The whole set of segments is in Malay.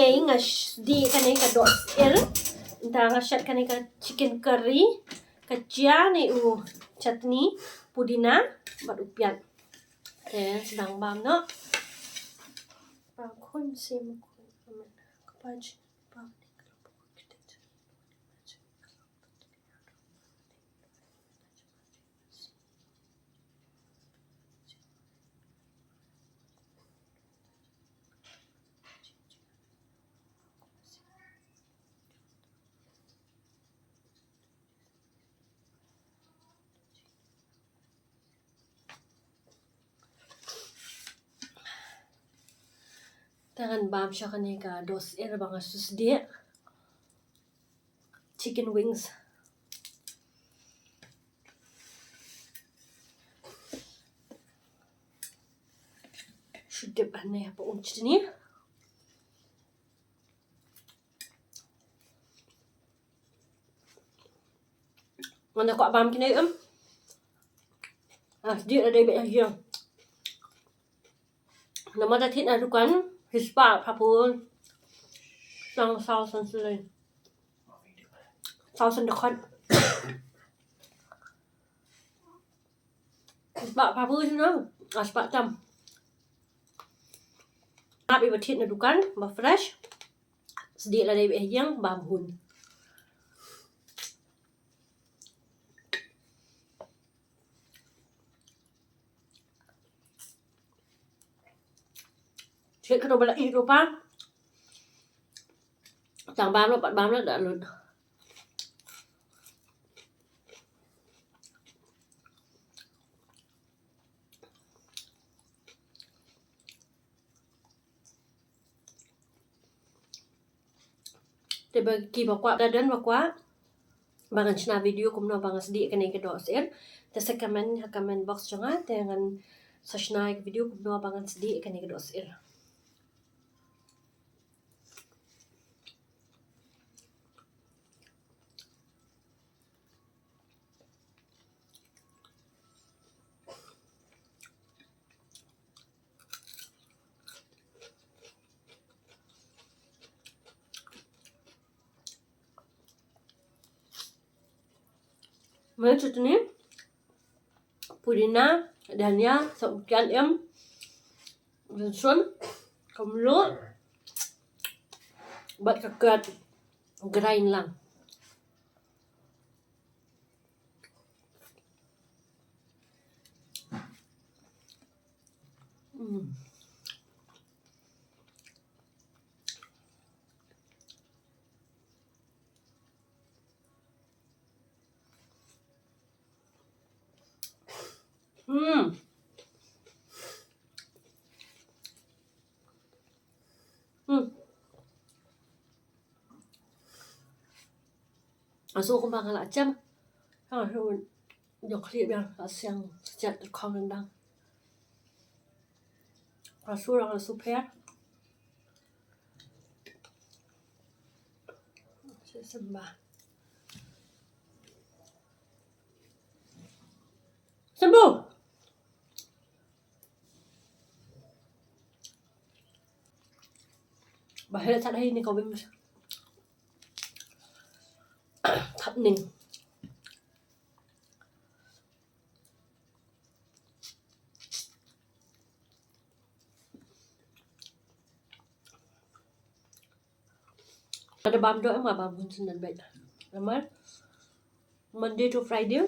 okay di kanai ka dos Entah ngashat kanai ka chicken curry, kacia ni chutney, pudina, bat upiat. Okay, sedang bam no. Kun sim kun kapaj bam ni kalau kita. Tangan bam siya kanay ka dos bang sus dia. Chicken wings. Şudip anay apa unch ni. Mana ko bam kinay dia ada be yang. Nama dah thit ada kan hispa papun. Sang sausan selain. Sausan dekat. Hispa papun sana. Hispa jam. Abi batit na dukan, ba fresh. Sedih lah dari yang bambun. Chuyện cái đồ bà lại ít đồ pa. Chẳng bám nó, bạn bám nó đã luôn. Để bagi bawa dadan bakwa. Bangan china video kumno bangan sedih kanai ke dos Ta sa comment box jangan dengan sa china video kumno bangan sedih kanai ke dos Macam ni, pudina, dania, sekian sun, kemudian buat kekat grind lang. Asu ko bakal acam. Yok klip yang asyang sejat kong rendang. Asu orang asu per. Sembah. Sembuh. Bahaya tak ada ini kau bimbing. Thập ninh. Ada bam doang nggak bam bunsen dan baik. Namanya Monday to Friday.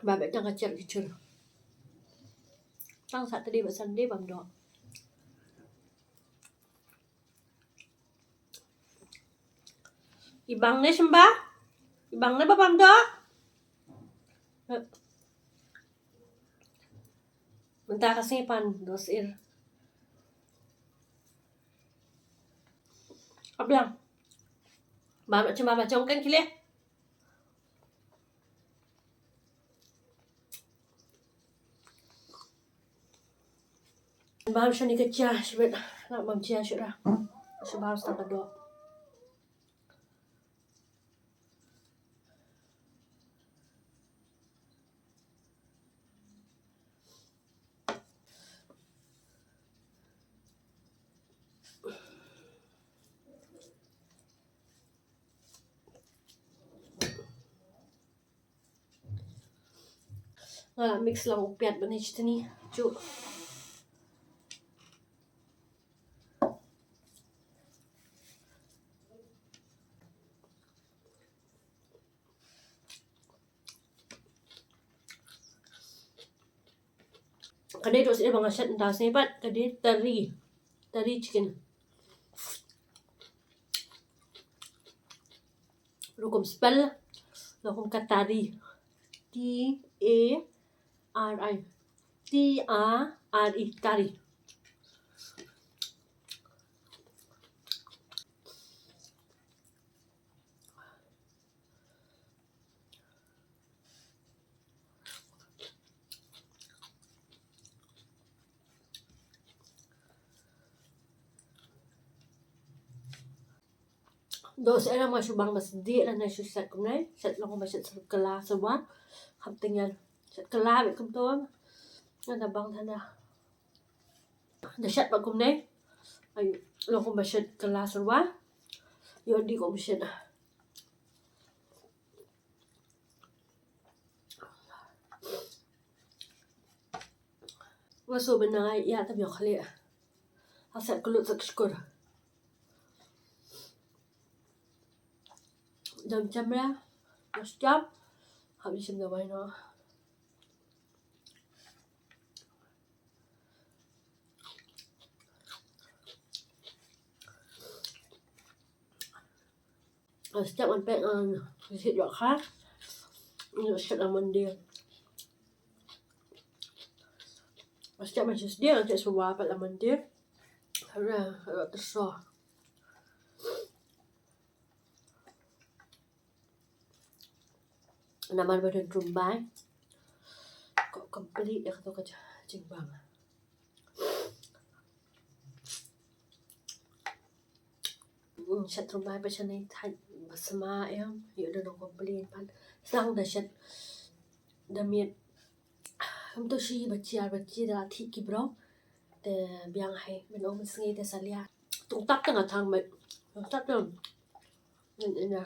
Babet jangan kecil. Tang Saturday buat Sunday bam doang. Ibang ni sembah. Ibang ni ba bam doang? Mentah kasih pan dos Apa yang? Bam cuma macam kan kile. Bam siya ni kecil sebab nak bam cia sudah. Sebab harus tak ada. mix lang upiat ba ni ni cu. Kadai dos e bang shat nda sepat kadai teri chicken. Rukum spell rukum katari T-A-R-I T-A-R-I tari. Dos era masuk bang mas di lah na susat kum nai sat long masuk kala sewa kham tinggal sat kala be kum to na bang thana da shat ba kum nai ay long masuk kala sewa yo di kum shat masuk benai ya tapi yo khali asat kulut sak syukur. Jam lah, mas jam, habis jam dah main lah. Setiap man pek visit dok khas, setiap man dia. Setiap man dia, setiap semua apa laman dia, ada tersah. Naman badan Rumbai kok complete ya kata kerja cimbang. Shat Rumbai macam ni thay bersama em, ya dah nak complete pan. Sang dah shat dah miat. हम तो शी बच्ची dah thi ki bro. Te biang hai menom sengi te salia. Tung tak tengah thang met. Tak tem. Ini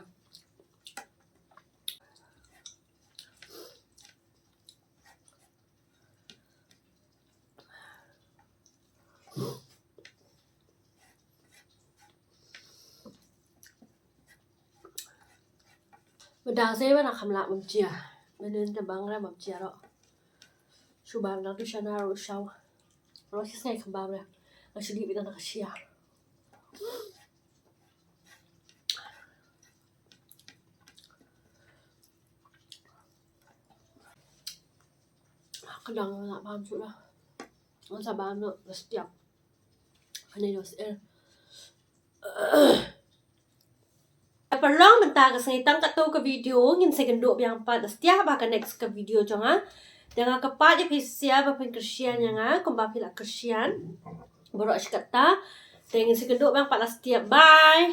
Medang saya mana kamlak memcia. Menen tebang lah memcia ro. Subang nak tu sana ro shaw. Ro sisai kembang lah. Nasi di bidang nak sia. Kadang nak paham sudah. Masa paham nak setiap. Ini dos Perlong benta ka sangitang kato ka video ngin segundo biang pat setiap ba ka next ka video jonga dengan kepat ya pisia ba pen Christian yang kung ba pila Christian borok sikata dengan segundo biang pat setiap bye.